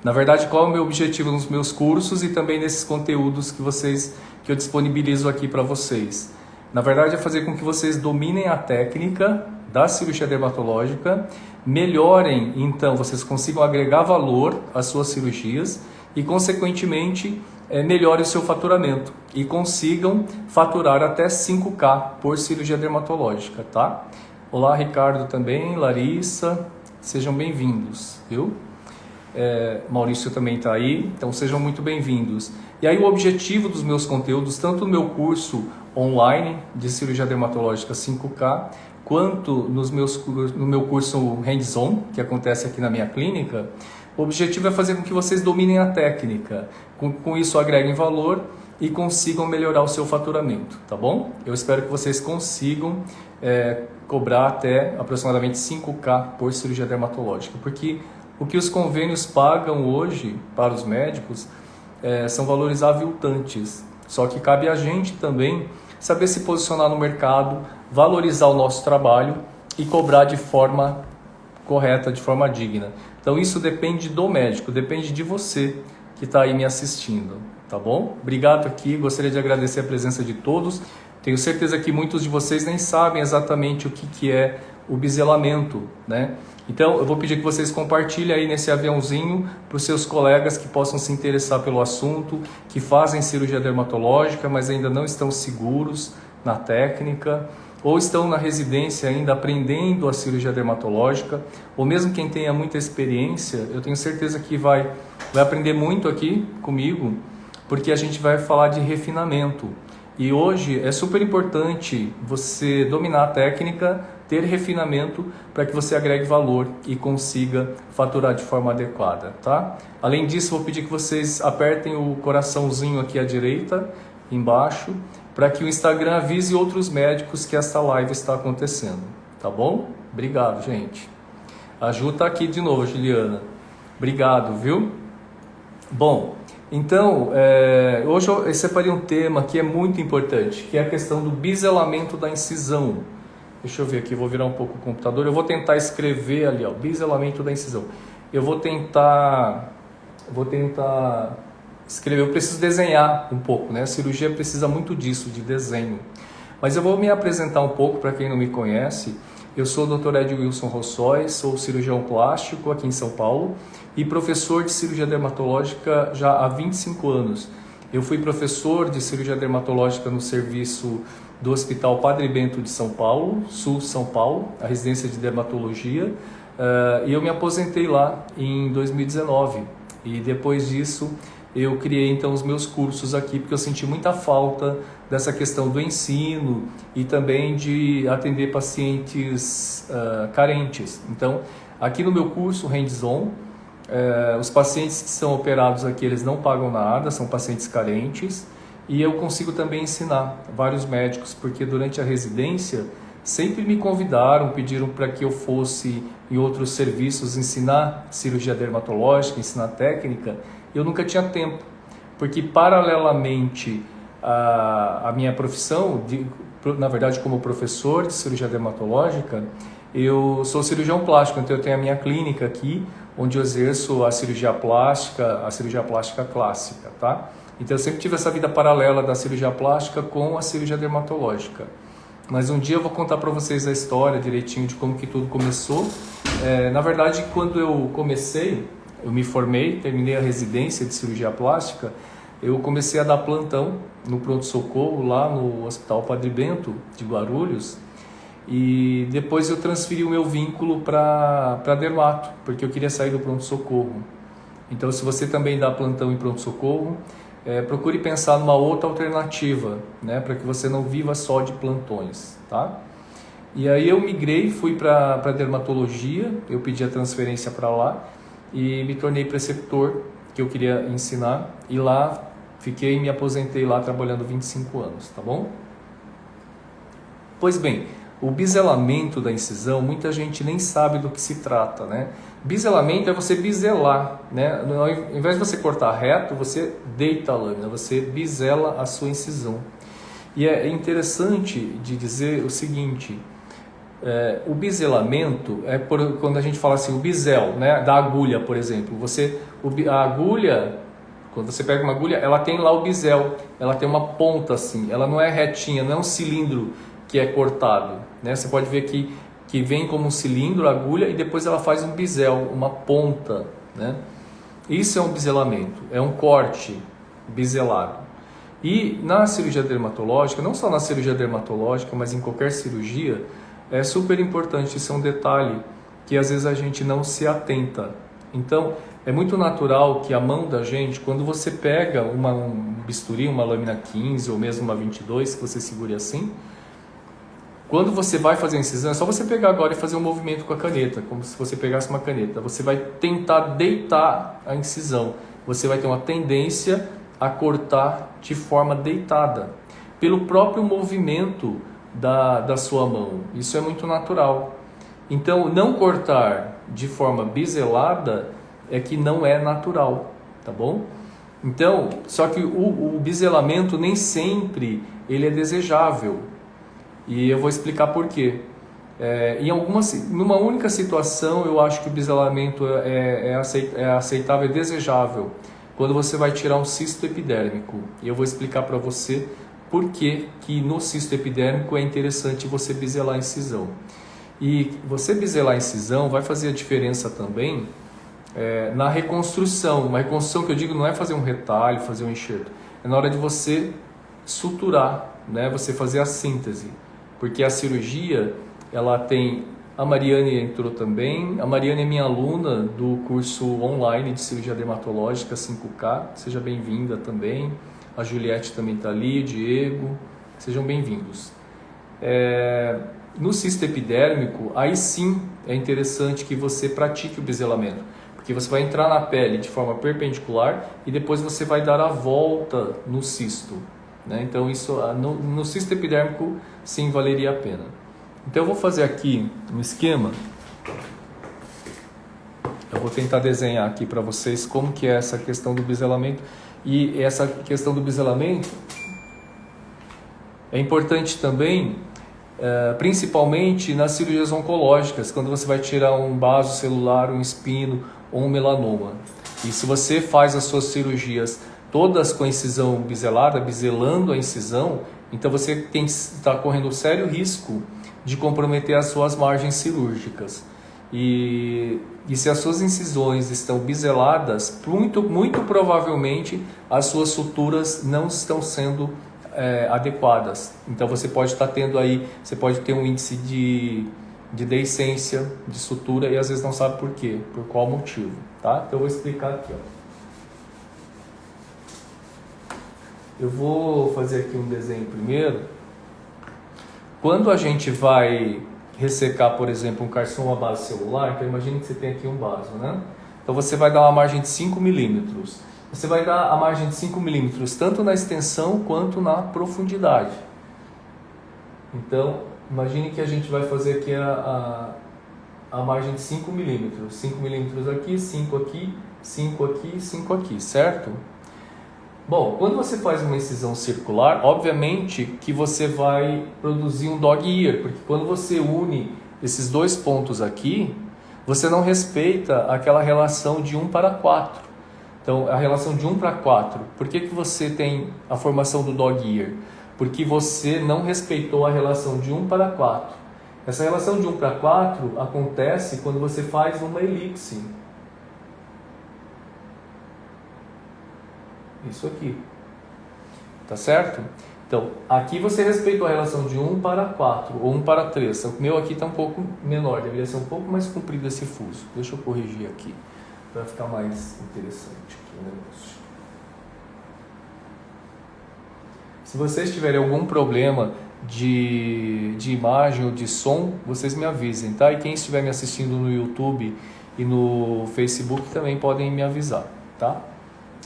Na verdade, qual é o meu objetivo nos meus cursos e também nesses conteúdos que eu disponibilizo aqui para vocês? Na verdade, é fazer com que vocês dominem a técnica da cirurgia dermatológica, melhorem, então, vocês consigam agregar valor às suas cirurgias e, consequentemente, melhore o seu faturamento e consigam faturar até 5K por cirurgia dermatológica, tá? Olá, Ricardo também, Larissa, sejam bem-vindos, viu? Maurício também está aí, então sejam muito bem-vindos. E aí o objetivo dos meus conteúdos, tanto no meu curso online de cirurgia dermatológica 5K, quanto no meu curso hands-on, que acontece aqui na minha clínica, o objetivo é fazer com que vocês dominem a técnica, com isso agreguem valor e consigam melhorar o seu faturamento, tá bom? Eu espero que vocês consigam cobrar até aproximadamente 5K por cirurgia dermatológica, porque o que os convênios pagam hoje para os médicos são valores aviltantes, só que cabe a gente também saber se posicionar no mercado, valorizar o nosso trabalho e cobrar de forma correta, de forma digna. Então isso depende do médico, depende de você que está aí me assistindo, tá bom? Obrigado aqui, gostaria de agradecer a presença de todos. Tenho certeza que muitos de vocês nem sabem exatamente o que é o biselamento, né? Então eu vou pedir que vocês compartilhem aí nesse aviãozinho para os seus colegas que possam se interessar pelo assunto, que fazem cirurgia dermatológica, mas ainda não estão seguros na técnica, ou estão na residência ainda aprendendo a cirurgia dermatológica, ou mesmo quem tenha muita experiência, eu tenho certeza que vai aprender muito aqui comigo, porque a gente vai falar de refinamento. E hoje é super importante você dominar a técnica, ter refinamento para que você agregue valor e consiga faturar de forma adequada, tá? Além disso, vou pedir que vocês apertem o coraçãozinho aqui à direita, embaixo, para que o Instagram avise outros médicos que esta live está acontecendo, tá bom? Obrigado, gente. A Ju tá aqui de novo, Juliana. Obrigado, viu? Bom, então, hoje eu separei um tema que é muito importante, que é a questão do biselamento da incisão. Deixa eu ver aqui, vou virar um pouco o computador. Eu vou tentar escrever ali, ó, biselamento da incisão. Eu vou tentar escrever, eu preciso desenhar um pouco, né? A cirurgia precisa muito disso, de desenho. Mas eu vou me apresentar um pouco para quem não me conhece. Eu sou o Dr. Ed Wilson Rossóis, sou cirurgião plástico aqui em São Paulo e professor de cirurgia dermatológica já há 25 anos. Eu fui professor de cirurgia dermatológica no serviço do Hospital Padre Bento de São Paulo, Sul São Paulo, a residência de dermatologia, e eu me aposentei lá em 2019. E depois disso eu criei então os meus cursos aqui, porque eu senti muita falta dessa questão do ensino e também de atender pacientes carentes. Então, aqui no meu curso Hands-on, os pacientes que são operados aqui, eles não pagam nada, são pacientes carentes, e eu consigo também ensinar vários médicos, porque durante a residência sempre me convidaram, pediram para que eu fosse em outros serviços ensinar cirurgia dermatológica, ensinar técnica. Eu nunca tinha tempo, porque paralelamente à minha profissão, na verdade como professor de cirurgia dermatológica, eu sou cirurgião plástico, então eu tenho a minha clínica aqui, onde eu exerço a cirurgia plástica clássica, tá? Então eu sempre tive essa vida paralela da cirurgia plástica com a cirurgia dermatológica. Mas um dia eu vou contar para vocês a história direitinho de como que tudo começou. Na verdade, quando eu me formei, terminei a residência de cirurgia plástica, eu comecei a dar plantão no pronto-socorro lá no Hospital Padre Bento de Guarulhos. E depois eu transferi o meu vínculo para dermato, porque eu queria sair do pronto-socorro. Então, se você também dá plantão em pronto-socorro, procure pensar numa outra alternativa, né, para que você não viva só de plantões, tá? E aí eu migrei, fui para dermatologia, eu pedi a transferência para lá e me tornei preceptor, que eu queria ensinar, e lá fiquei e me aposentei lá trabalhando 25 anos, tá bom? Pois bem, o biselamento da incisão, muita gente nem sabe do que se trata, né? Biselamento é você biselar, né? Ao invés de você cortar reto, você deita a lâmina, você bisela a sua incisão. E é interessante de dizer o seguinte, O biselamento quando a gente fala assim, o bisel, né, da agulha, por exemplo. A agulha, quando você pega uma agulha, ela tem lá o bisel, ela tem uma ponta assim, ela não é retinha, não é um cilindro que é cortado, né? Você pode ver que vem como um cilindro a agulha e depois ela faz um bisel, uma ponta, né? Isso é um biselamento, é um corte biselado. E na cirurgia dermatológica, não só na cirurgia dermatológica, mas em qualquer cirurgia, é super importante, isso é um detalhe que às vezes a gente não se atenta. Então, é muito natural que a mão da gente, quando você pega um bisturi, uma lâmina 15 ou mesmo uma 22, que você segure assim, quando você vai fazer a incisão, é só você pegar agora e fazer um movimento com a caneta, como se você pegasse uma caneta. Você vai tentar deitar a incisão. Você vai ter uma tendência a cortar de forma deitada, pelo próprio movimento da sua mão. Isso é muito natural. Então, não cortar de forma biselada é que não é natural, tá bom? Então, só que o biselamento nem sempre ele é desejável. E eu vou explicar por quê. Numa única situação, eu acho que o biselamento é aceitável e desejável, quando você vai tirar um cisto epidérmico. E eu vou explicar para você por que no cisto epidérmico é interessante você biselar a incisão. E você biselar a incisão vai fazer a diferença também na reconstrução. Uma reconstrução que eu digo não é fazer um retalho, fazer um enxerto. É na hora de você suturar, né? Você fazer a síntese. Porque a cirurgia, ela tem... A Mariane entrou também. A Mariane é minha aluna do curso online de cirurgia dermatológica 5K. Seja bem-vinda também. A Juliette também está ali, o Diego. Sejam bem-vindos. No cisto epidérmico, aí sim é interessante que você pratique o biselamento. Porque você vai entrar na pele de forma perpendicular e depois você vai dar a volta no cisto, né? Então isso no cisto epidérmico sim valeria a pena. Então eu vou fazer aqui um esquema. Eu vou tentar desenhar aqui para vocês como que é essa questão do biselamento. E essa questão do biselamento é importante também, principalmente nas cirurgias oncológicas, quando você vai tirar um vaso celular, um espino ou um melanoma. E se você faz as suas cirurgias todas com a incisão biselada, biselando a incisão, então você está correndo um sério risco de comprometer as suas margens cirúrgicas. E se as suas incisões estão biseladas, muito provavelmente as suas suturas não estão sendo adequadas. Então você pode estar tendo aí, você pode ter um índice de deiscência, de sutura, e às vezes não sabe por quê, por qual motivo, tá? Então eu vou explicar aqui, ó. Eu vou fazer aqui um desenho primeiro. Quando a gente vai ressecar, por exemplo, um carcinoma base celular, então imagine que você tem aqui um vaso, né? Então você vai dar uma margem de 5 milímetros. Você vai dar a margem de 5 milímetros tanto na extensão quanto na profundidade. Então, imagine que a gente vai fazer aqui a margem de 5 milímetros. 5 milímetros aqui, 5 aqui, 5 aqui, 5 aqui, certo? Bom, quando você faz uma incisão circular, obviamente que você vai produzir um dog ear, porque quando você une esses dois pontos aqui, você não respeita aquela relação de 1:4. Então, a relação de 1:4, por que você tem a formação do dog ear? Porque você não respeitou a relação de 1:4. Essa relação de 1:4 acontece quando você faz uma elipse. Isso aqui. Tá certo? Então, aqui você respeitou a relação de 1:4 ou 1:3. O meu aqui está um pouco menor, deveria ser um pouco mais comprido esse fuso. Deixa eu corrigir aqui, para ficar mais interessante aqui o negócio. Se vocês tiverem algum problema de imagem ou de som, vocês me avisem, tá? E quem estiver me assistindo no YouTube e no Facebook também podem me avisar, tá?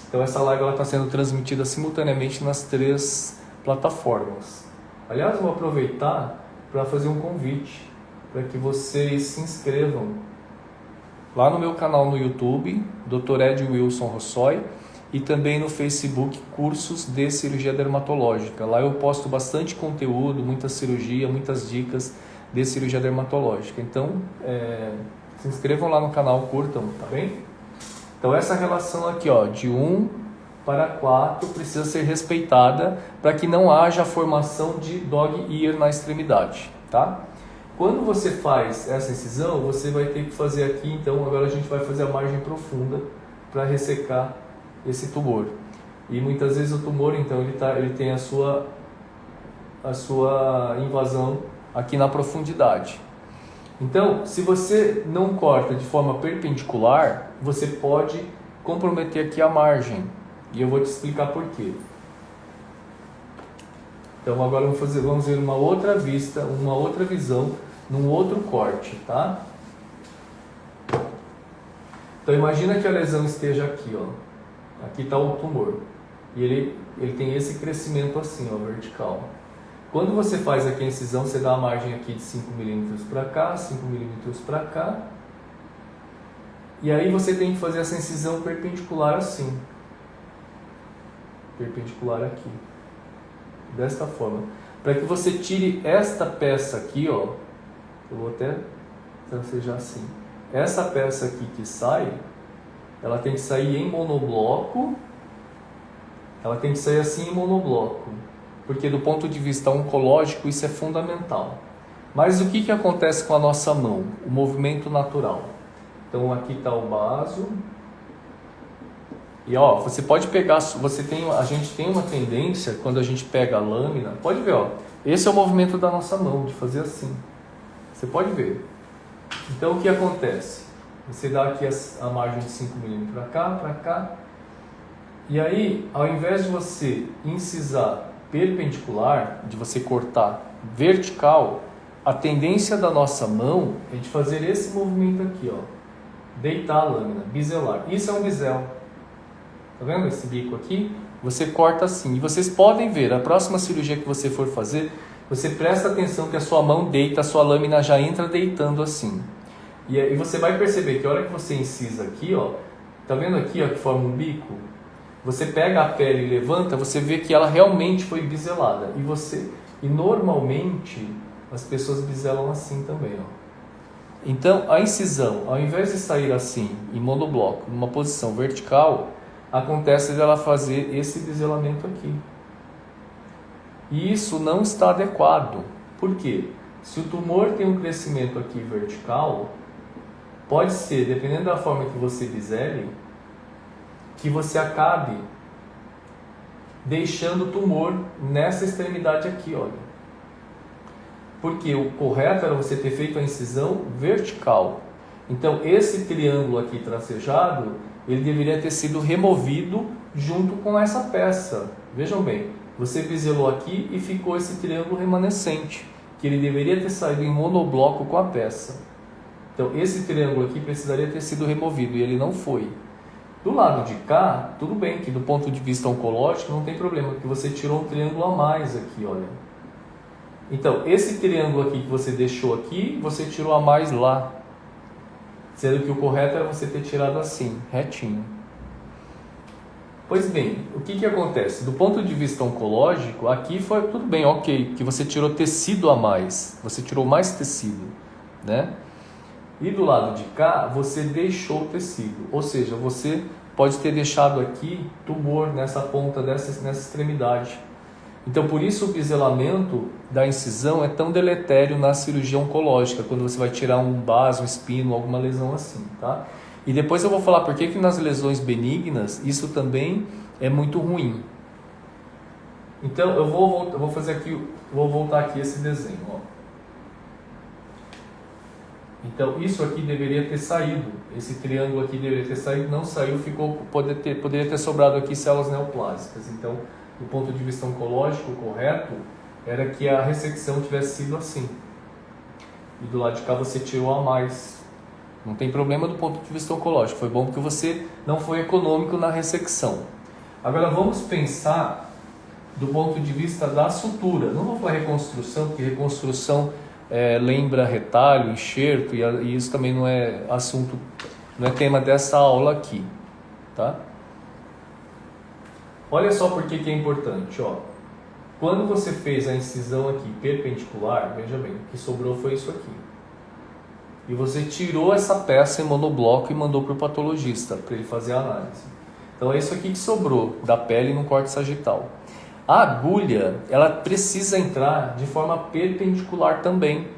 Então essa live está sendo transmitida simultaneamente nas 3 plataformas. Aliás, eu vou aproveitar para fazer um convite para que vocês se inscrevam lá no meu canal no YouTube, Dr. Ed Wilson Rossoy, e também no Facebook, Cursos de Cirurgia Dermatológica. Lá eu posto bastante conteúdo, muita cirurgia, muitas dicas de cirurgia dermatológica. Então, se inscrevam lá no canal, curtam, tá bem? Então, essa relação aqui, ó, de 1 para 4 precisa ser respeitada para que não haja a formação de dog ear na extremidade, tá? Quando você faz essa incisão, você vai ter que fazer aqui, então agora a gente vai fazer a margem profunda para ressecar esse tumor. E muitas vezes o tumor, então, ele tem a sua invasão aqui na profundidade. Então, se você não corta de forma perpendicular, você pode comprometer aqui a margem. E eu vou te explicar por quê. Então agora vamos ver uma outra vista, uma outra visão, num outro corte, tá? Então imagina que a lesão esteja aqui, ó. Aqui está o tumor. E ele tem esse crescimento assim, ó, vertical. Quando você faz aqui a incisão, você dá a margem aqui de 5 milímetros para cá, 5 milímetros para cá. E aí você tem que fazer essa incisão perpendicular assim. Perpendicular aqui. Desta forma. Para que você tire esta peça aqui, ó. Eu vou até tracejar assim. Essa peça aqui que sai, ela tem que sair em monobloco. Ela tem que sair assim em monobloco. Porque do ponto de vista oncológico isso é fundamental. Mas o que acontece com a nossa mão? O movimento natural. Então aqui está o baso. E ó, você pode pegar, a gente tem uma tendência, quando a gente pega a lâmina, pode ver, ó, esse é o movimento da nossa mão, de fazer assim. Você pode ver. Então o que acontece? Você dá aqui a margem de 5 mm para cá. E aí, ao invés de você incisar perpendicular, de você cortar vertical, a tendência da nossa mão é de fazer esse movimento aqui, ó. Deitar a lâmina, biselar. Isso é um bisel. Tá vendo esse bico aqui? Você corta assim. E vocês podem ver, a próxima cirurgia que você for fazer, você presta atenção que a sua mão deita, a sua lâmina já entra deitando assim. E aí você vai perceber que a hora que você incisa aqui, ó, tá vendo aqui, ó, que forma um bico? Você pega a pele e levanta, você vê que ela realmente foi biselada. E normalmente as pessoas biselam assim também, ó. Então a incisão, ao invés de sair assim, em monobloco, numa posição vertical, acontece dela fazer esse biselamento aqui. E isso não está adequado. Por quê? Se o tumor tem um crescimento aqui vertical, pode ser, dependendo da forma que você bisele, que você acabe deixando o tumor nessa extremidade aqui, olha. Porque o correto era você ter feito a incisão vertical. Então esse triângulo aqui tracejado, ele deveria ter sido removido junto com essa peça. Vejam bem, você biselou aqui e ficou esse triângulo remanescente, que ele deveria ter saído em monobloco com a peça. Então esse triângulo aqui precisaria ter sido removido e ele não foi. Do lado de cá, tudo bem que do ponto de vista oncológico não tem problema, porque você tirou um triângulo a mais aqui, olha. Então, esse triângulo aqui que você deixou aqui, você tirou a mais lá. Sendo que o correto era você ter tirado assim, retinho. Pois bem, o que acontece? Do ponto de vista oncológico, aqui foi tudo bem, ok, que você tirou tecido a mais, você tirou mais tecido, né? E do lado de cá, você deixou o tecido, ou seja, você pode ter deixado aqui tumor nessa ponta, nessa extremidade. Então, por isso o biselamento da incisão é tão deletério na cirurgia oncológica, quando você vai tirar um baso, um espino, alguma lesão assim, tá? E depois eu vou falar por que nas lesões benignas isso também é muito ruim. Então, eu vou fazer aqui, vou voltar aqui esse desenho, ó. Então, isso aqui deveria ter saído, esse triângulo aqui deveria ter saído, não saiu, poderia ter sobrado aqui células neoplásicas. Então, do ponto de vista oncológico, o correto era que a ressecção tivesse sido assim. E do lado de cá você tirou a mais. Não tem problema do ponto de vista oncológico, foi bom porque você não foi econômico na ressecção. Agora vamos pensar do ponto de vista da sutura. Não vou falar reconstrução, porque reconstrução lembra retalho, enxerto, e isso também não é assunto, não é tema dessa aula aqui, tá? Olha só por que é importante, ó. Quando você fez a incisão aqui perpendicular, veja bem, o que sobrou foi isso aqui. E você tirou essa peça em monobloco e mandou para o patologista, para ele fazer a análise. Então é isso aqui que sobrou da pele no corte sagital. A agulha, ela precisa entrar de forma perpendicular também.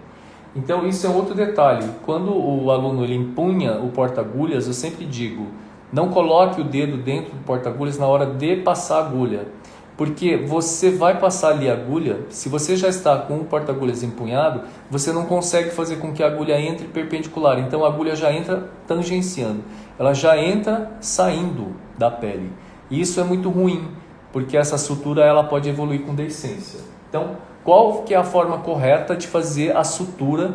Então isso é outro detalhe. Quando o aluno ele empunha o porta-agulhas, eu sempre digo, não coloque o dedo dentro do porta-agulhas na hora de passar a agulha. Porque você vai passar ali a agulha, se você já está com o porta-agulhas empunhado, você não consegue fazer com que a agulha entre perpendicular. Então a agulha já entra tangenciando, ela já entra saindo da pele. E isso é muito ruim, porque essa sutura ela pode evoluir com deiscência. Então, qual que é a forma correta de fazer a sutura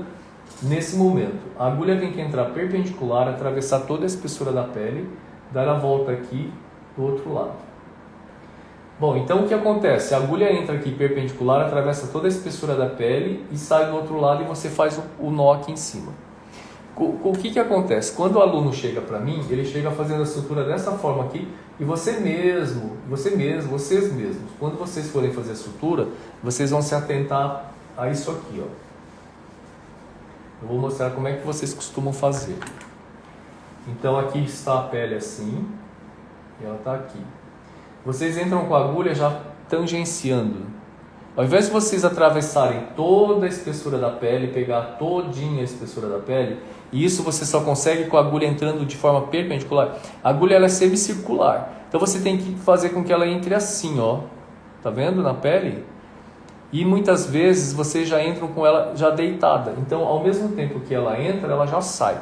nesse momento? A agulha tem que entrar perpendicular, atravessar toda a espessura da pele, dar a volta aqui do outro lado. Bom, então o que acontece? A agulha entra aqui perpendicular, atravessa toda a espessura da pele e sai do outro lado e você faz o nó aqui em cima. O que acontece? Quando o aluno chega para mim, ele chega fazendo a sutura dessa forma aqui e vocês mesmos, quando vocês forem fazer a sutura, vocês vão se atentar a isso aqui, ó. Eu vou mostrar como é que vocês costumam fazer. Então aqui está a pele assim, e ela está aqui. Vocês entram com a agulha já tangenciando. Ao invés de vocês atravessarem toda a espessura da pele, pegar todinha a espessura da pele, e isso você só consegue com a agulha entrando de forma perpendicular. A agulha ela é semicircular, então você tem que fazer com que ela entre assim, ó. Tá vendo na pele? E muitas vezes vocês já entram com ela já deitada. Então, ao mesmo tempo que ela entra, ela já sai.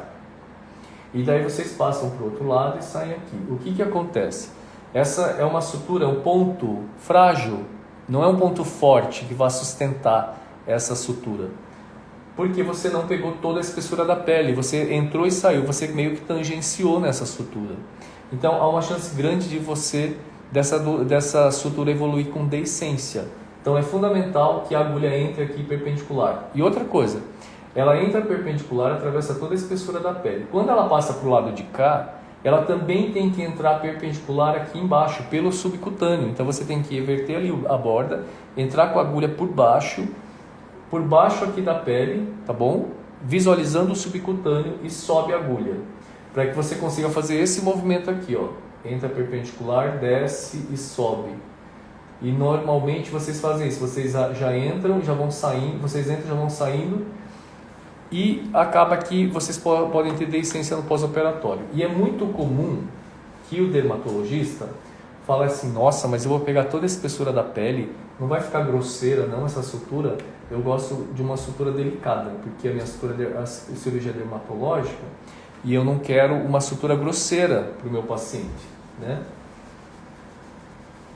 E daí vocês passam para o outro lado e saem aqui. O que acontece? Essa é uma sutura, é um ponto frágil, não é um ponto forte que vai sustentar essa sutura. Porque você não pegou toda a espessura da pele, você entrou e saiu, você meio que tangenciou nessa sutura. Então há uma chance grande de você, dessa sutura evoluir com deiscência. Então é fundamental que a agulha entre aqui perpendicular. E outra coisa, ela entra perpendicular, atravessa toda a espessura da pele. Quando ela passa para o lado de cá, ela também tem que entrar perpendicular aqui embaixo, pelo subcutâneo. Então você tem que reverter ali a borda, entrar com a agulha por baixo aqui da pele, tá bom? Visualizando o subcutâneo e sobe a agulha. Para que você consiga fazer esse movimento aqui, ó. Entra perpendicular, desce e sobe. E normalmente vocês fazem isso, vocês já entram, já vão saindo, vocês entram, já vão saindo. E acaba que vocês podem ter deiscência no pós-operatório. E é muito comum que o dermatologista fale assim, nossa, mas eu vou pegar toda a espessura da pele, não vai ficar grosseira não essa sutura, eu gosto de uma sutura delicada, porque a minha sutura é a cirurgia dermatológica e eu não quero uma sutura grosseira para o meu paciente, né?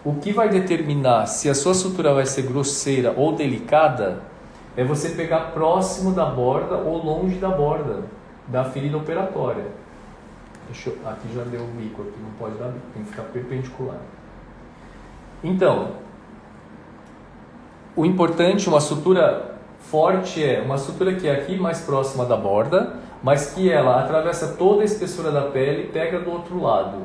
O que vai determinar se a sua sutura vai ser grosseira ou delicada é você pegar próximo da borda ou longe da borda da ferida operatória. Aqui já deu o bico, aqui não pode dar bico, tem que ficar perpendicular. Então, o importante, uma sutura forte é uma sutura que é aqui mais próxima da borda, mas que ela atravessa toda a espessura da pele e pega do outro lado.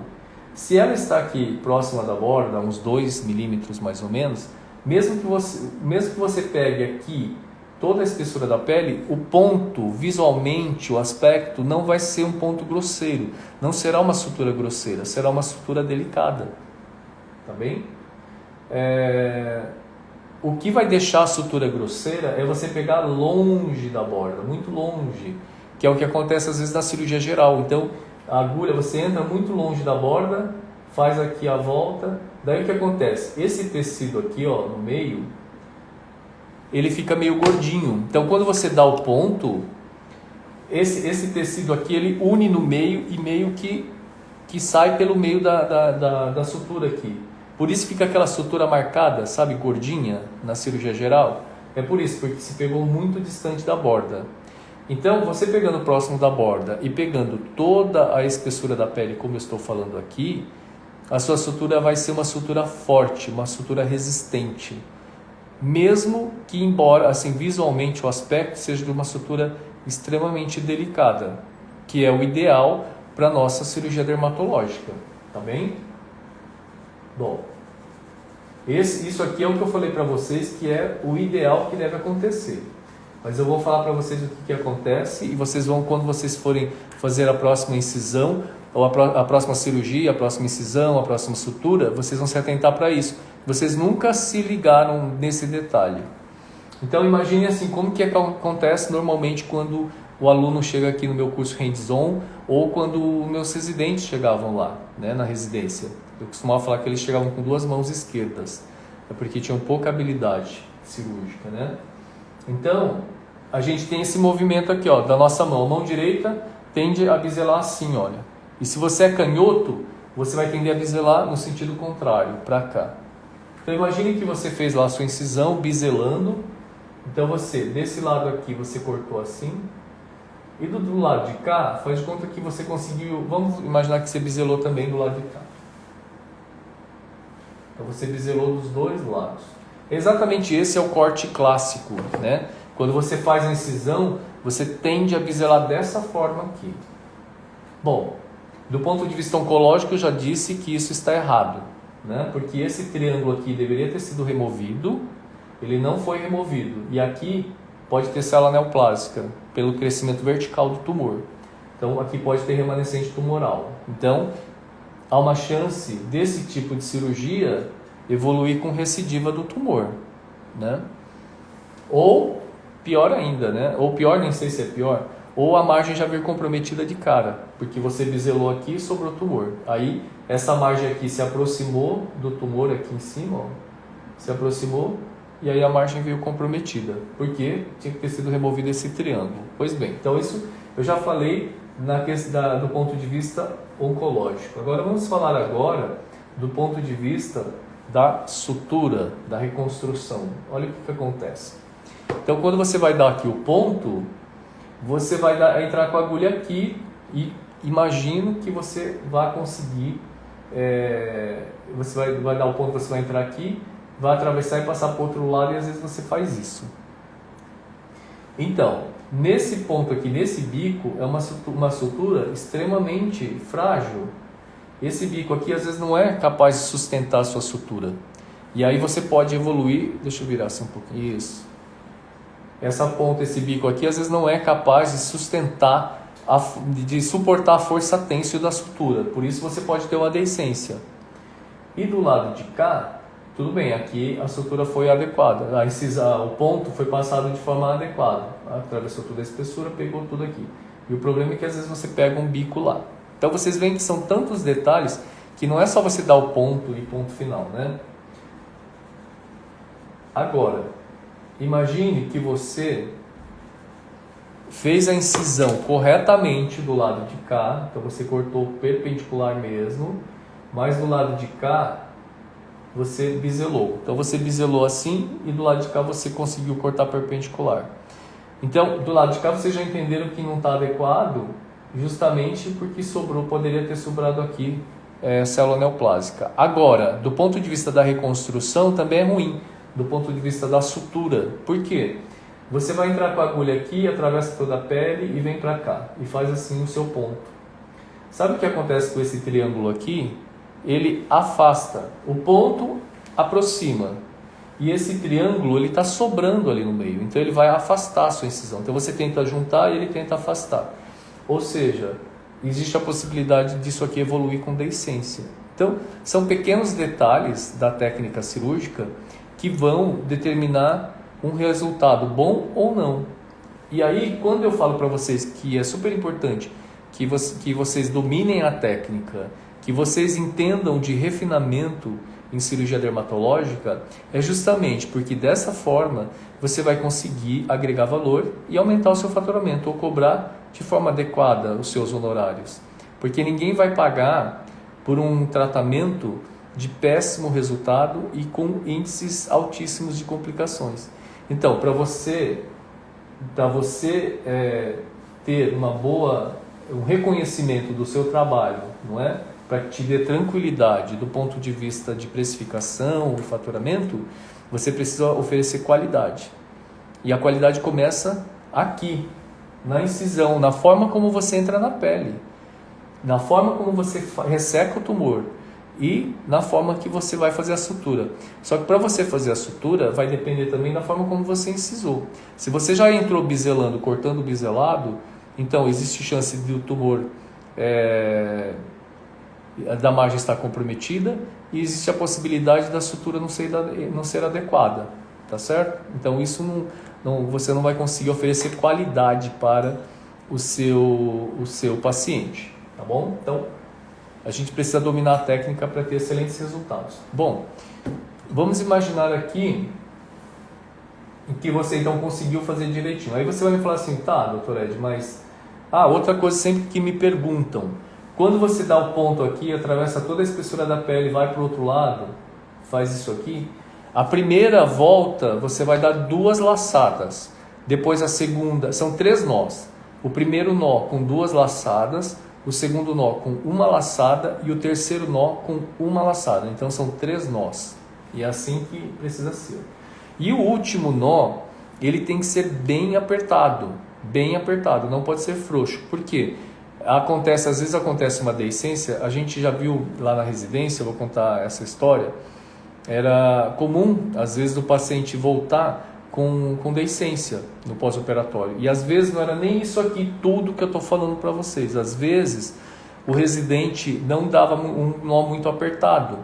Se ela está aqui próxima da borda, uns 2 milímetros mais ou menos, mesmo que você pegue aqui toda a espessura da pele, o ponto, visualmente, o aspecto, não vai ser um ponto grosseiro. Não será uma sutura grosseira, será uma sutura delicada. Tá bem? O que vai deixar a sutura grosseira é você pegar longe da borda, muito longe, que é o que acontece às vezes na cirurgia geral. Então, a agulha, você entra muito longe da borda, faz aqui a volta, daí o que acontece? Esse tecido aqui, ó, no meio, ele fica meio gordinho. Então, quando você dá o ponto, esse tecido aqui, ele une no meio e meio que sai pelo meio da sutura aqui. Por isso fica aquela sutura marcada, sabe, gordinha, na cirurgia geral. É por isso, porque se pegou muito distante da borda. Então, você pegando próximo da borda e pegando toda a espessura da pele, como eu estou falando aqui, a sua sutura vai ser uma sutura forte, uma sutura resistente. Mesmo que, embora assim, visualmente o aspecto seja de uma sutura extremamente delicada, que é o ideal para a nossa cirurgia dermatológica, tá bem? Bom, Isso aqui é o que eu falei para vocês que é o ideal que deve acontecer. Mas eu vou falar para vocês o que acontece e vocês vão, quando vocês forem fazer a próxima incisão, ou a próxima cirurgia, a próxima incisão, a próxima sutura, vocês vão se atentar para isso. Vocês nunca se ligaram nesse detalhe. Então imagine assim, como que acontece normalmente quando o aluno chega aqui no meu curso hands-on ou quando meus residentes chegavam lá, né, na residência. Eu costumava falar que eles chegavam com 2 mãos esquerdas, é porque tinham pouca habilidade cirúrgica, né? Então, a gente tem esse movimento aqui, ó, da nossa mão. A mão direita tende a biselar assim, olha. E se você é canhoto, você vai tender a biselar no sentido contrário, para cá. Então imagine que você fez lá a sua incisão biselando. Então você, desse lado aqui, você cortou assim. E do lado de cá, faz de conta que você conseguiu... Vamos imaginar que você biselou também do lado de cá. Então você biselou dos 2 lados. Exatamente esse é o corte clássico, né? Quando você faz a incisão, você tende a biselar dessa forma aqui. Bom, do ponto de vista oncológico, eu já disse que isso está errado, né? Porque esse triângulo aqui deveria ter sido removido, ele não foi removido. E aqui pode ter célula neoplásica, pelo crescimento vertical do tumor. Então aqui pode ter remanescente tumoral. Então, há uma chance desse tipo de cirurgia evoluir com recidiva do tumor, né? Ou, pior ainda, né? Ou pior, nem sei se é pior, ou a margem já vir comprometida de cara, porque você biselou aqui e sobrou tumor. Aí, essa margem aqui se aproximou do tumor aqui em cima, ó, se aproximou, e aí a margem veio comprometida, porque tinha que ter sido removido esse triângulo. Pois bem, então isso eu já falei do ponto de vista oncológico. Agora vamos falar do ponto de vista da sutura, da reconstrução. Olha o que acontece. Então quando você vai dar aqui o ponto, você vai entrar com a agulha aqui e imagino que você vai conseguir, você vai dar o ponto, você vai entrar aqui, vai atravessar e passar para o outro lado, e às vezes você faz isso. Então, nesse ponto aqui, nesse bico, é uma sutura extremamente frágil. Esse bico aqui às vezes não é capaz de sustentar a sua sutura. E aí você pode evoluir, deixa eu virar assim um pouquinho, isso. Essa ponta, esse bico aqui, às vezes não é capaz de sustentar, de suportar a força têncil da sutura. Por isso você pode ter uma deiscência. E do lado de cá, tudo bem, aqui a sutura foi adequada, o ponto foi passado de forma adequada, atravessou toda a espessura, pegou tudo aqui. E o problema é que às vezes você pega um bico lá. Então vocês veem que são tantos detalhes que não é só você dar o ponto e ponto final, né? Agora, imagine que você fez a incisão corretamente do lado de cá, então você cortou perpendicular mesmo, mas do lado de cá você biselou. Então você biselou assim e do lado de cá você conseguiu cortar perpendicular. Então do lado de cá vocês já entenderam que não está adequado, justamente porque poderia ter sobrado aqui célula neoplásica. Agora, do ponto de vista da reconstrução também é ruim, do ponto de vista da sutura. Por quê? Você vai entrar com a agulha aqui, atravessa toda a pele e vem para cá e faz assim o seu ponto. Sabe o que acontece com esse triângulo aqui? Ele afasta, o ponto aproxima e esse triângulo ele está sobrando ali no meio, então ele vai afastar a sua incisão. Então você tenta juntar e ele tenta afastar, ou seja, existe a possibilidade disso aqui evoluir com deiscência. Então são pequenos detalhes da técnica cirúrgica que vão determinar um resultado bom ou não. E aí quando eu falo para vocês que é super importante que vocês dominem a técnica, que vocês entendam de refinamento em cirurgia dermatológica, é justamente porque dessa forma você vai conseguir agregar valor e aumentar o seu faturamento ou cobrar de forma adequada os seus honorários. Porque ninguém vai pagar por um tratamento de péssimo resultado e com índices altíssimos de complicações. Então, para você ter um reconhecimento do seu trabalho, não é? Para que te dê tranquilidade do ponto de vista de precificação e faturamento, você precisa oferecer qualidade. E a qualidade começa aqui, na incisão, na forma como você entra na pele, na forma como você resseca o tumor e na forma que você vai fazer a sutura. Só que para você fazer a sutura vai depender também da forma como você incisou. Se você já entrou biselando, cortando o biselado, então existe chance de o tumor da margem estar comprometida e existe a possibilidade da sutura não ser adequada, tá certo? Então isso você não vai conseguir oferecer qualidade para o seu paciente, tá bom? Então a gente precisa dominar a técnica para ter excelentes resultados. Bom, vamos imaginar aqui que você então conseguiu fazer direitinho. Aí você vai me falar assim, tá, doutor Ed, mas outra coisa sempre que me perguntam, quando você dá o ponto aqui, atravessa toda a espessura da pele e vai para o outro lado, faz isso aqui, a primeira volta você vai dar 2 laçadas, depois a segunda, são 3 nós. O primeiro nó com 2 laçadas, o segundo nó com 1 laçada e o terceiro nó com 1 laçada. Então são 3 nós. E é assim que precisa ser. E o último nó, ele tem que ser bem apertado, não pode ser frouxo. Por quê? Às vezes acontece uma deiscência, a gente já viu lá na residência, eu vou contar essa história, era comum, às vezes, do paciente voltar com deiscência no pós-operatório. E às vezes não era nem isso aqui tudo que eu estou falando para vocês. Às vezes o residente não dava um nó muito apertado.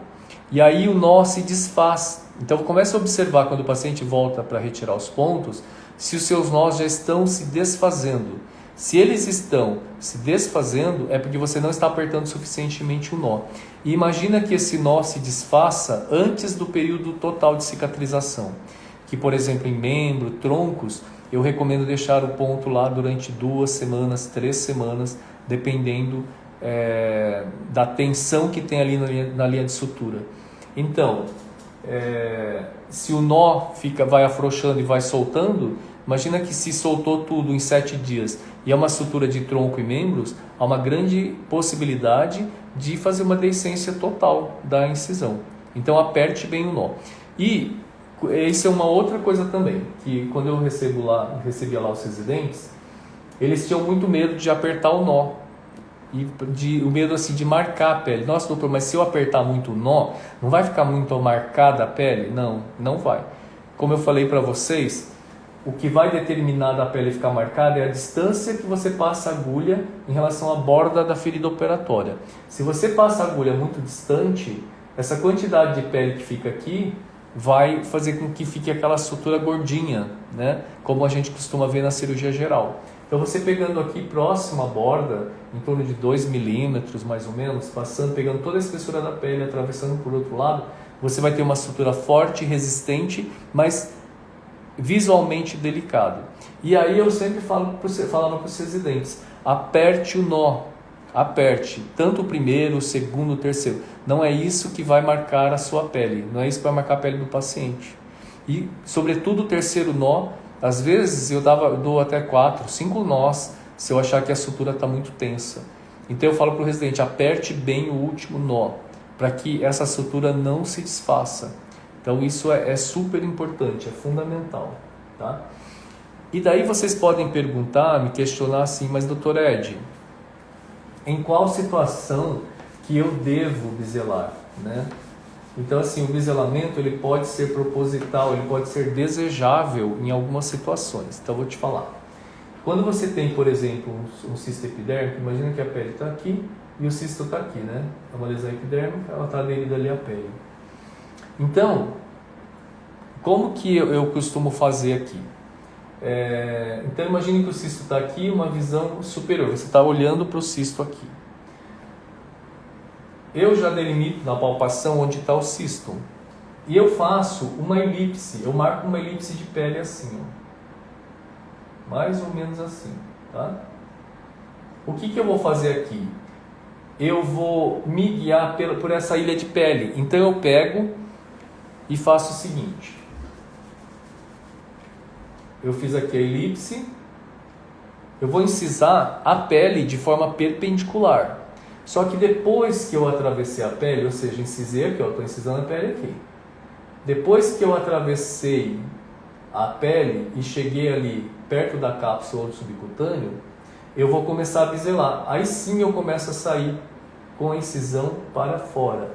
E aí o nó se desfaz. Então comece a observar quando o paciente volta para retirar os pontos, se os seus nós já estão se desfazendo. Se eles estão se desfazendo, é porque você não está apertando suficientemente o nó. E imagina que esse nó se desfaça antes do período total de cicatrização. Que, por exemplo, em membro, troncos, eu recomendo deixar o ponto lá durante 2 semanas, 3 semanas, dependendo da tensão que tem ali na linha de sutura. Então, se o nó vai afrouxando e vai soltando, imagina que se soltou tudo em 7 dias e é uma sutura de tronco e membros, há uma grande possibilidade de fazer uma deiscência total da incisão. Então aperte bem o nó. E isso é uma outra coisa também, que quando eu recebia lá os residentes, eles tinham muito medo de apertar o nó. E o medo assim de marcar a pele. Nossa, doutor, mas se eu apertar muito o nó, não vai ficar muito marcada a pele? Não, não vai. Como eu falei para vocês, o que vai determinar da pele ficar marcada é a distância que você passa a agulha em relação à borda da ferida operatória. Se você passa a agulha muito distante, essa quantidade de pele que fica aqui vai fazer com que fique aquela sutura gordinha, né? Como a gente costuma ver na cirurgia geral. Então você pegando aqui próximo à borda, em torno de 2 milímetros mais ou menos, pegando toda a espessura da pele, atravessando por outro lado, você vai ter uma sutura forte, resistente, mas visualmente delicado. E aí eu sempre falava para os residentes, aperte o nó, aperte, tanto o primeiro, o segundo, o terceiro. Não é isso que vai marcar a sua pele, não é isso que vai marcar a pele do paciente. E, sobretudo, o terceiro nó, às vezes eu dou até 4, 5 nós, se eu achar que a sutura está muito tensa. Então eu falo para o residente, aperte bem o último nó, para que essa sutura não se desfaça. Então isso é super importante, é fundamental, tá? E daí vocês podem me questionar assim, mas doutor Ed, em qual situação que eu devo biselar, né? Então assim, o biselamento ele pode ser proposital, ele pode ser desejável em algumas situações. Então eu vou te falar. Quando você tem, por exemplo, um cisto epidérmico, imagina que a pele está aqui e o cisto está aqui, né? É uma lesão epidérmica, ela está aderida ali à pele. Então, como que eu costumo fazer aqui? Então imagine que o cisto está aqui, uma visão superior, você está olhando para o cisto aqui. Eu já delimito na palpação onde está o cisto. E eu faço uma elipse, eu marco uma elipse de pele assim, ó. Mais ou menos assim, tá? O que eu vou fazer aqui? Eu vou me guiar por essa ilha de pele. Então eu pego e faço o seguinte. Eu fiz aqui a elipse. Eu vou incisar a pele de forma perpendicular. Só que depois que eu atravessei a pele, ou seja, incisei aqui, eu estou incisando a pele aqui. Depois que eu atravessei a pele e cheguei ali perto da cápsula do subcutâneo, eu vou começar a biselar. Aí sim eu começo a sair com a incisão para fora.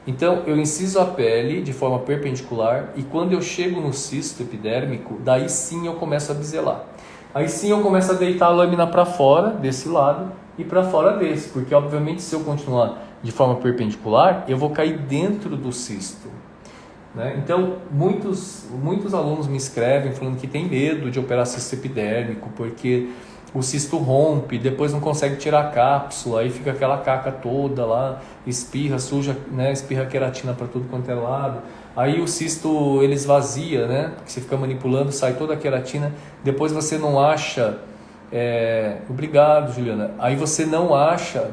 Então, eu inciso a pele de forma perpendicular e quando eu chego no cisto epidérmico, daí sim eu começo a biselar. Aí sim eu começo a deitar a lâmina para fora, desse lado, e para fora desse, porque obviamente se eu continuar de forma perpendicular, eu vou cair dentro do cisto. Né? Então, muitos alunos me escrevem falando que tem medo de operar cisto epidérmico, porque o cisto rompe, depois não consegue tirar a cápsula, aí fica aquela caca toda lá, espirra, suja, né? Espirra queratina para tudo quanto é lado. Aí o cisto ele esvazia, né? Porque você fica manipulando, sai toda a queratina, depois você não acha... Obrigado, Juliana. Aí você não acha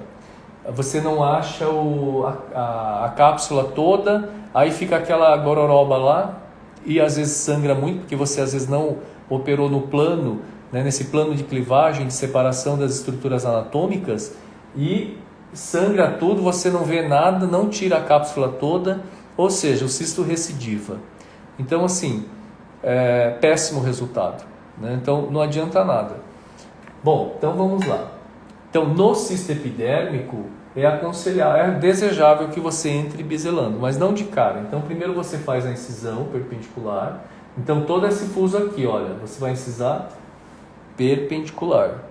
a cápsula toda, aí fica aquela gororoba lá e às vezes sangra muito, porque você às vezes não operou no plano, né, nesse plano de clivagem, de separação das estruturas anatômicas, e sangra tudo, você não vê nada, não tira a cápsula toda, ou seja, o cisto recidiva. Então assim, péssimo resultado, né? Então não adianta nada. Bom, então vamos lá. Então, no cisto epidérmico, é desejável que você entre biselando, mas não de cara. Então, primeiro você faz a incisão perpendicular. Então, todo esse fuso aqui, olha, você vai incisar perpendicular.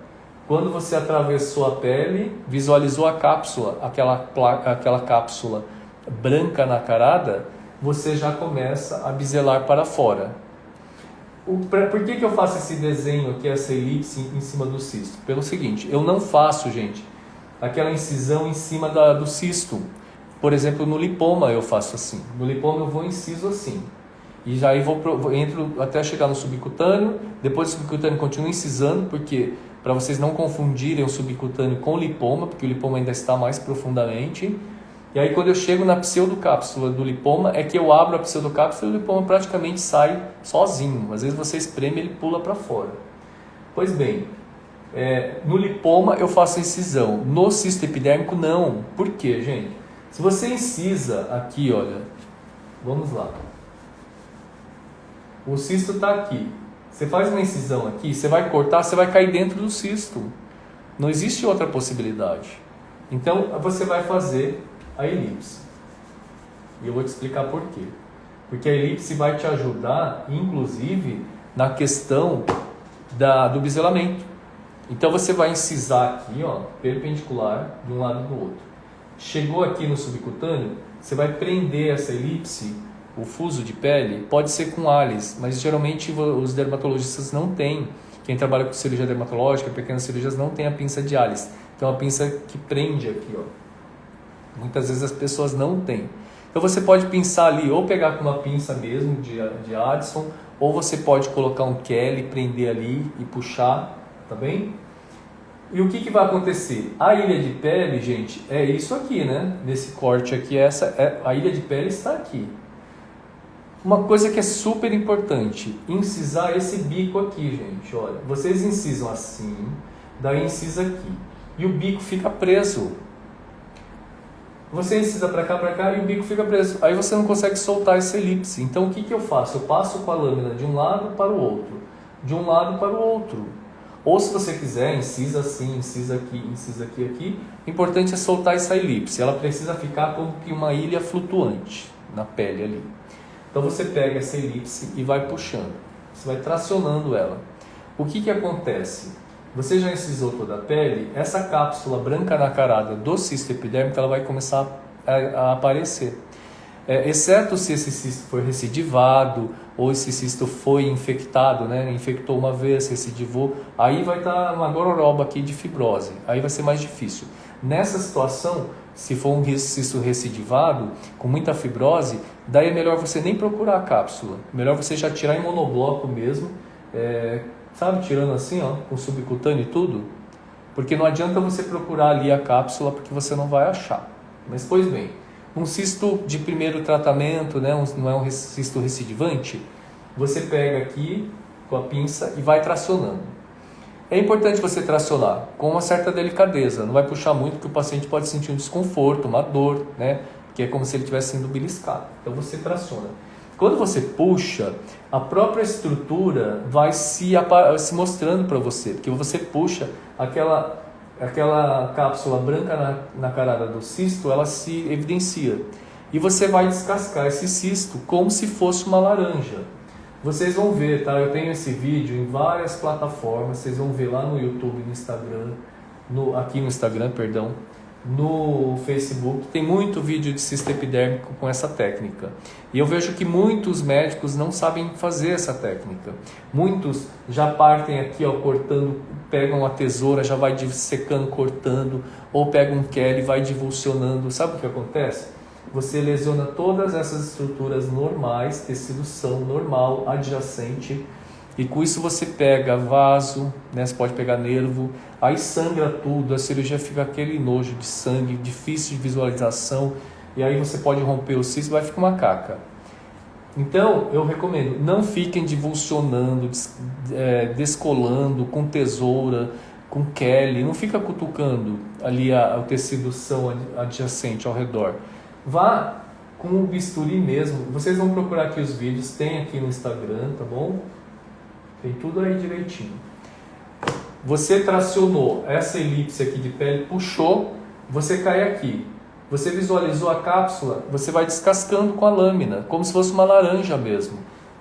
Quando você atravessou a pele, visualizou a cápsula, aquela cápsula branca nacarada, você já começa a biselar para fora. Por que eu faço esse desenho aqui, essa elipse em cima do cisto? Pelo seguinte, eu não faço, gente, aquela incisão em cima do cisto. Por exemplo, no lipoma eu faço assim. No lipoma eu vou inciso assim. E já aí entro até chegar no subcutâneo. Depois do subcutâneo continuo incisando, porque para vocês não confundirem o subcutâneo com o lipoma, porque o lipoma ainda está mais profundamente. E aí quando eu chego na pseudocápsula do lipoma, é que eu abro a pseudocápsula e o lipoma praticamente sai sozinho. Às vezes você espreme e ele pula para fora. Pois bem, no lipoma eu faço incisão. No cisto epidérmico não. Por quê, gente? Se você incisa aqui, olha, vamos lá. O cisto está aqui. Você faz uma incisão aqui, você vai cortar, você vai cair dentro do cisto. Não existe outra possibilidade. Então você vai fazer a elipse. E eu vou te explicar por quê. Porque a elipse vai te ajudar, inclusive, na questão do biselamento. Então você vai incisar aqui, ó, perpendicular de um lado e do outro. Chegou aqui no subcutâneo, você vai prender essa elipse, o fuso de pele, pode ser com ALIS, mas geralmente os dermatologistas não têm. Quem trabalha com cirurgia dermatológica, pequenas cirurgias, não tem a pinça de ALIS. Então é uma pinça que prende aqui, ó. Muitas vezes as pessoas não têm. Então você pode pinçar ali, ou pegar com uma pinça mesmo de Addison, ou você pode colocar um Kelly, prender ali e puxar, tá bem? E o que vai acontecer? A ilha de pele, gente, é isso aqui, né? Nesse corte aqui, a ilha de pele está aqui. Uma coisa que é super importante, incisar esse bico aqui, gente, olha. Vocês incisam assim, daí incisa aqui. E o bico fica preso. Você incisa para cá e o bico fica preso. Aí você não consegue soltar essa elipse. Então o que eu faço? Eu passo com a lâmina de um lado para o outro. De um lado para o outro. Ou se você quiser, incisa assim, incisa aqui, aqui. O importante é soltar essa elipse. Ela precisa ficar como que uma ilha flutuante na pele ali. Então você pega essa elipse e vai puxando. Você vai tracionando ela. O que acontece? Você já incisou toda a pele, essa cápsula branca nacarada do cisto epidérmico ela vai começar a aparecer. Exceto se esse cisto for recidivado ou esse cisto foi infectado, né? Infectou uma vez, recidivou, aí vai estar uma gororoba aqui de fibrose, aí vai ser mais difícil. Nessa situação, se for um cisto recidivado, com muita fibrose, daí é melhor você nem procurar a cápsula, melhor você já tirar em monobloco mesmo, sabe, tirando assim, ó, com subcutâneo e tudo, porque não adianta você procurar ali a cápsula porque você não vai achar. Mas, pois bem, um cisto de primeiro tratamento, né, não é um cisto recidivante, você pega aqui com a pinça e vai tracionando. É importante você tracionar com uma certa delicadeza, não vai puxar muito porque o paciente pode sentir um desconforto, uma dor, né, que é como se ele estivesse sendo beliscado. Então você traciona. Quando você puxa, a própria estrutura vai se mostrando para você, porque você puxa aquela cápsula branca nacarada do cisto, ela se evidencia. e você vai descascar esse cisto como se fosse uma laranja. Vocês vão ver, tá? Eu tenho esse vídeo em várias plataformas, vocês vão ver lá no YouTube, no Instagram, aqui no Instagram, perdão, no Facebook, tem muito vídeo de cisto epidérmico com essa técnica. E eu vejo que muitos médicos não sabem fazer essa técnica. Muitos já partem aqui, ó, cortando, pegam a tesoura, já vai dissecando, cortando, ou pegam um Kelly e vai divulsionando. Sabe o que acontece? Você lesiona todas essas estruturas normais, tecido são, normal, adjacente, e com isso você pega vaso, né? Você pode pegar nervo, aí sangra tudo, a cirurgia fica aquele nojo de sangue, difícil de visualização, e aí você pode romper o cisto e vai ficar uma caca. Então, eu recomendo, não fiquem divulsionando, descolando com tesoura, com Kelly, não fica cutucando ali o tecido são adjacente ao redor. Vá com o bisturi mesmo, vocês vão procurar aqui os vídeos, tem aqui no Instagram, tá bom? Tem tudo aí direitinho. Você tracionou essa elipse aqui de pele, puxou, você cai aqui. Você visualizou a cápsula, você vai descascando com a lâmina, como se fosse uma laranja mesmo.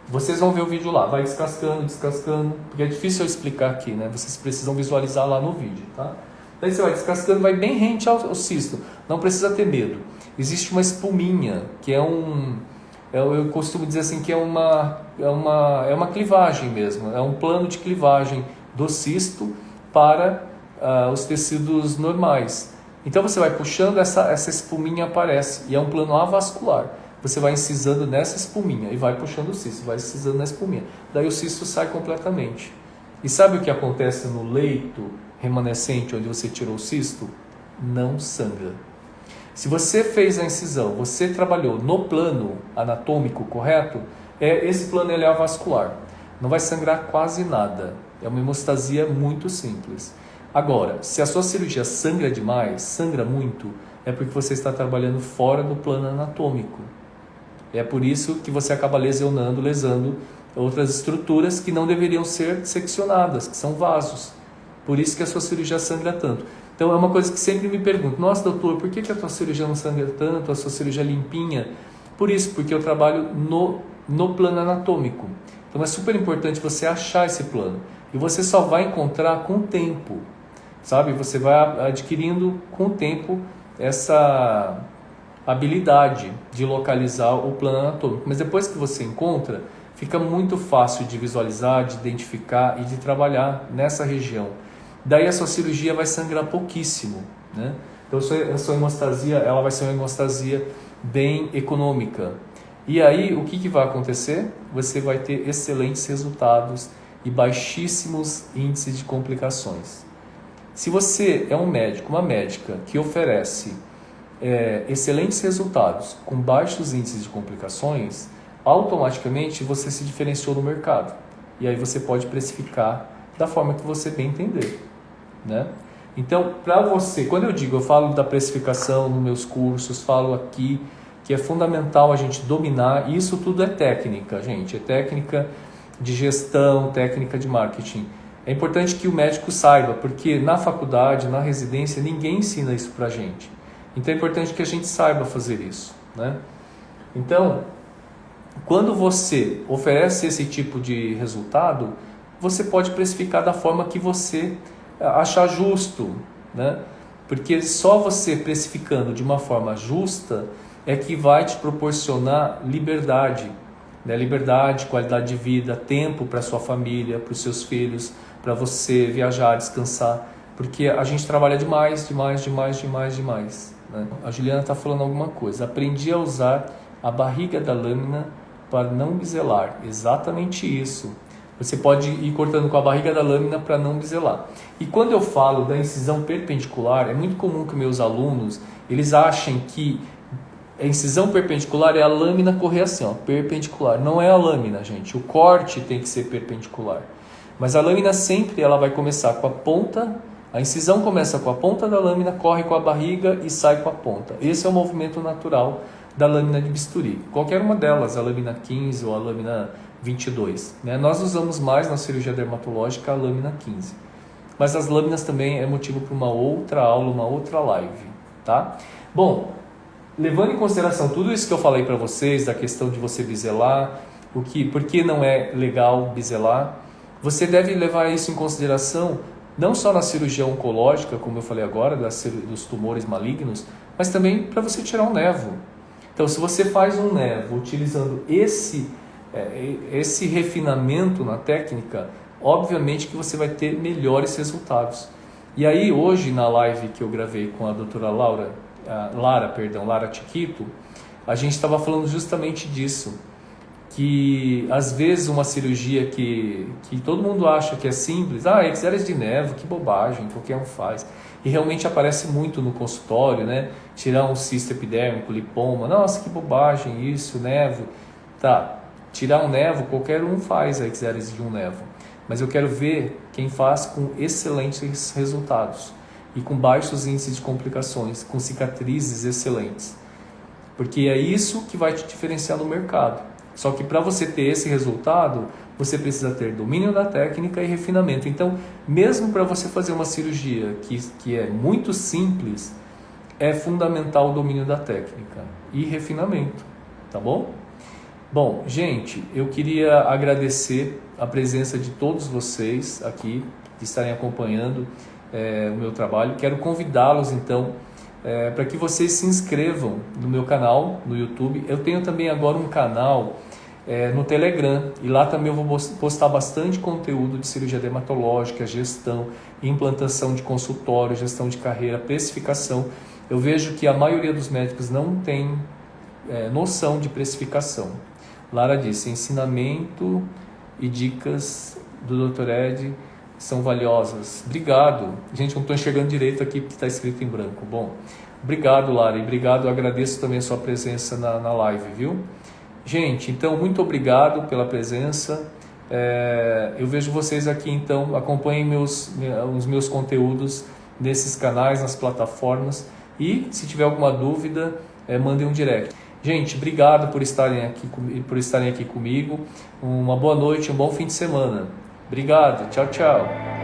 Vocês vão ver o vídeo lá, vai descascando, descascando, porque é difícil eu explicar aqui, né? Vocês precisam visualizar lá no vídeo, tá? Daí você vai descascando, vai bem rente ao cisto, não precisa ter medo. Existe uma espuminha, que é eu costumo dizer assim que é uma clivagem mesmo, é um plano de clivagem do cisto para os tecidos normais. Então você vai puxando, essa espuminha aparece, e é um plano avascular. Você vai incisando nessa espuminha e vai puxando o cisto, vai incisando na espuminha. Daí o cisto sai completamente. E sabe o que acontece no leito remanescente onde você tirou o cisto? Não sangra. Se você fez a incisão, você trabalhou no plano anatômico correto, esse plano ele é avascular. Não vai sangrar quase nada. É uma hemostasia muito simples. Agora, se a sua cirurgia sangra demais, sangra muito, é porque você está trabalhando fora do plano anatômico. É por isso que você acaba lesando outras estruturas que não deveriam ser seccionadas, que são vasos. Por isso que a sua cirurgia sangra tanto. Então é uma coisa que sempre me perguntam: nossa, doutor, por que a tua cirurgia não sangra tanto, a sua cirurgia é limpinha? Por isso, porque eu trabalho no plano anatômico. Então é super importante você achar esse plano. E você só vai encontrar com o tempo, sabe? Você vai adquirindo com o tempo essa habilidade de localizar o plano anatômico. Mas depois que você encontra, fica muito fácil de visualizar, de identificar e de trabalhar nessa região. Daí a sua cirurgia vai sangrar pouquíssimo, né? Então a sua hemostasia, ela vai ser uma hemostasia bem econômica. E aí o que vai acontecer? Você vai ter excelentes resultados e baixíssimos índices de complicações. Se você é um médico, uma médica que oferece excelentes resultados com baixos índices de complicações, automaticamente você se diferenciou no mercado. E aí você pode precificar da forma que você bem entender, né? Então, para você, quando eu falo da precificação nos meus cursos, falo aqui que é fundamental a gente dominar, e isso tudo é técnica, gente, é técnica de gestão, técnica de marketing. É importante que o médico saiba, porque na faculdade, na residência, ninguém ensina isso pra gente. Então é importante que a gente saiba fazer isso, né? Então, quando você oferece esse tipo de resultado, você pode precificar da forma que você achar justo, né? Porque só você precificando de uma forma justa é que vai te proporcionar liberdade, né? Liberdade, qualidade de vida, tempo para sua família, para os seus filhos, para você viajar, descansar, porque a gente trabalha demais, né? A Juliana está falando alguma coisa. Aprendi a usar a barriga da lâmina para não biselar. Exatamente isso. Você pode ir cortando com a barriga da lâmina para não biselar. E quando eu falo da incisão perpendicular, é muito comum que meus alunos, eles achem que a incisão perpendicular é a lâmina correr assim, ó, perpendicular. Não é a lâmina, gente. O corte tem que ser perpendicular. Mas a lâmina sempre ela vai começar com a ponta, a incisão começa com a ponta da lâmina, corre com a barriga e sai com a ponta. Esse é o movimento natural da lâmina de bisturi. Qualquer uma delas, a lâmina 15 ou a lâmina 22. Né? Nós usamos mais na cirurgia dermatológica a lâmina 15. Mas as lâminas também é motivo para uma outra aula, uma outra live. Tá? Bom, levando em consideração tudo isso que eu falei para vocês, da questão de você biselar, por que não é legal biselar, você deve levar isso em consideração não só na cirurgia oncológica, como eu falei agora, dos tumores malignos, mas também para você tirar um nevo. Então, se você faz um nevo utilizando esse refinamento na técnica, obviamente que você vai ter melhores resultados. E aí, hoje, na live que eu gravei com a doutora Lara Chiquito, a gente estava falando justamente disso, que às vezes uma cirurgia que todo mundo acha que é simples, exérese de nevo, que bobagem, qualquer um faz. E realmente aparece muito no consultório, né? Tirar um cisto epidérmico, lipoma, nossa, que bobagem isso, nevo. Tá, tirar um nevo, qualquer um faz a exérese de um nevo. Mas eu quero ver quem faz com excelentes resultados e com baixos índices de complicações, com cicatrizes excelentes. Porque é isso que vai te diferenciar no mercado. Só que para você ter esse resultado, você precisa ter domínio da técnica e refinamento. Então, mesmo para você fazer uma cirurgia que é muito simples, é fundamental o domínio da técnica e refinamento, tá bom? Bom, gente, eu queria agradecer a presença de todos vocês aqui, que estarem acompanhando o meu trabalho. Quero convidá-los, então, para que vocês se inscrevam no meu canal, no YouTube. Eu tenho também agora um canal no Telegram, e lá também eu vou postar bastante conteúdo de cirurgia dermatológica, gestão, implantação de consultório, gestão de carreira, precificação. Eu vejo que a maioria dos médicos não tem noção de precificação. Lara disse, ensinamento e dicas do Dr. Ed são valiosas. Obrigado. Gente, eu não estou enxergando direito aqui porque está escrito em branco. Bom, obrigado, Lara, e obrigado, eu agradeço também a sua presença na live, viu? Gente, então, muito obrigado pela presença. Eu vejo vocês aqui, então, acompanhem os meus conteúdos nesses canais, nas plataformas, e se tiver alguma dúvida, mandem um direct. Gente, obrigado por estarem aqui comigo. Uma boa noite, um bom fim de semana. Obrigado, tchau, tchau.